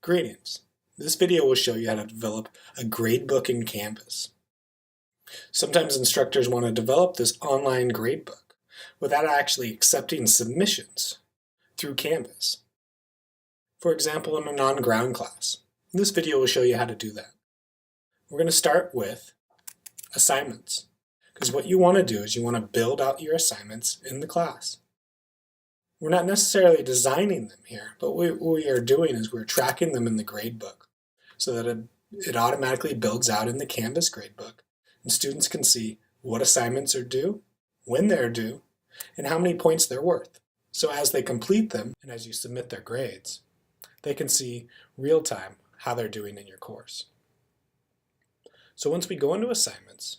Greetings. This video will show you how to develop a gradebook in Canvas. Sometimes instructors want to develop this online gradebook without actually accepting submissions through Canvas. For example, in a non-ground class. This video will show you how to do that. We're going to start with assignments, because what you want to do is you want to build out your assignments in the class. We're not necessarily designing them here, but what we are doing is we're tracking them in the gradebook so that it automatically builds out in the Canvas gradebook, and students can see what assignments are due, when they're due, and how many points they're worth. So as they complete them and as you submit their grades, they can see real time how they're doing in your course. So once we go into assignments,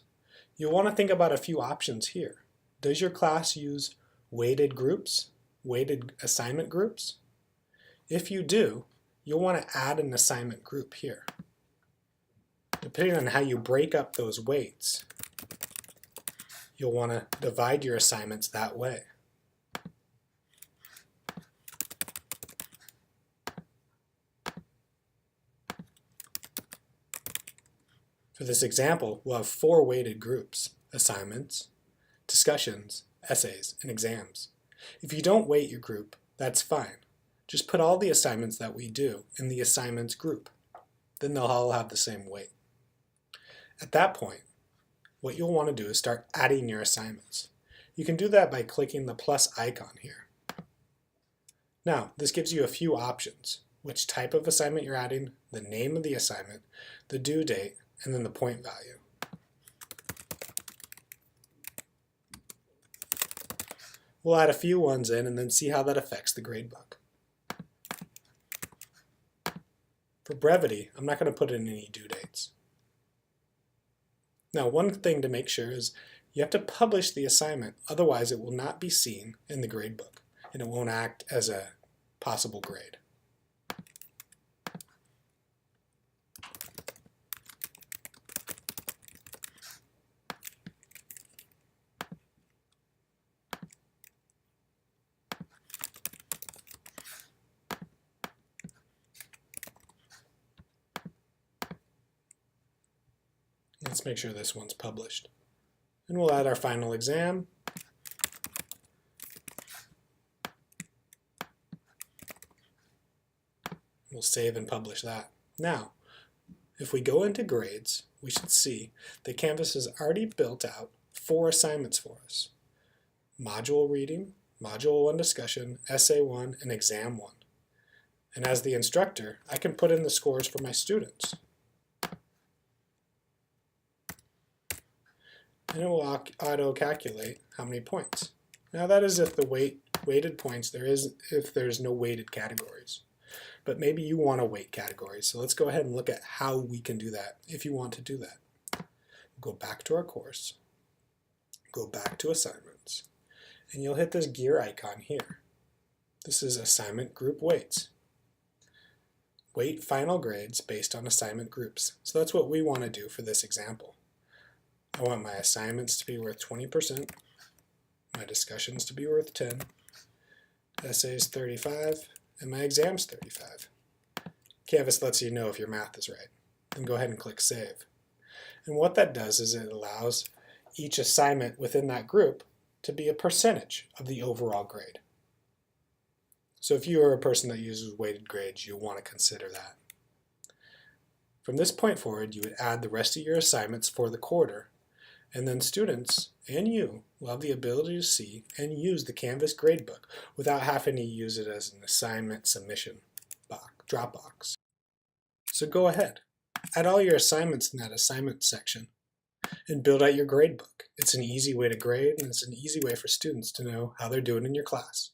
you'll want to think about a few options here. Does your class use weighted groups? Weighted assignment groups? If you do, you'll want to add an assignment group here. Depending on how you break up those weights, you'll want to divide your assignments that way. For this example, we'll have 4 weighted groups: assignments, discussions, essays, and exams. If you don't weight your group, that's fine. Just put all the assignments that we do in the assignments group. Then they'll all have the same weight. At that point, what you'll want to do is start adding your assignments. You can do that by clicking the plus icon here. Now, this gives you a few options: which type of assignment you're adding, the name of the assignment, the due date, and then the point value. We'll add a few ones in and then see how that affects the gradebook. For brevity, I'm not going to put in any due dates. Now, one thing to make sure is you have to publish the assignment, otherwise it will not be seen in the gradebook and it won't act as a possible grade. Let's make sure this one's published. And we'll add our final exam. We'll save and publish that. Now, if we go into grades, we should see that Canvas has already built out 4 assignments for us: module reading, module 1 discussion, essay 1, and exam 1. And as the instructor, I can put in the scores for my students. And it will auto-calculate how many points. Now that is if the weighted points, if there's no weighted categories. But maybe you want to weight categories, so let's go ahead and look at how we can do that if you want to do that. Go back to our course, go back to assignments, and you'll hit this gear icon here. This is assignment group weights. Weight final grades based on assignment groups. So that's what we want to do for this example. I want my assignments to be worth 20%, my discussions to be worth 10, essays 35, and my exams 35. Canvas lets you know if your math is right. Then go ahead and click Save. And what that does is it allows each assignment within that group to be a percentage of the overall grade. So if you are a person that uses weighted grades, you'll want to consider that. From this point forward, you would add the rest of your assignments for the quarter, and then students and you will have the ability to see and use the Canvas gradebook without having to use it as an assignment submission drop box. So go ahead, add all your assignments in that assignment section and build out your gradebook. It's an easy way to grade, and it's an easy way for students to know how they're doing in your class.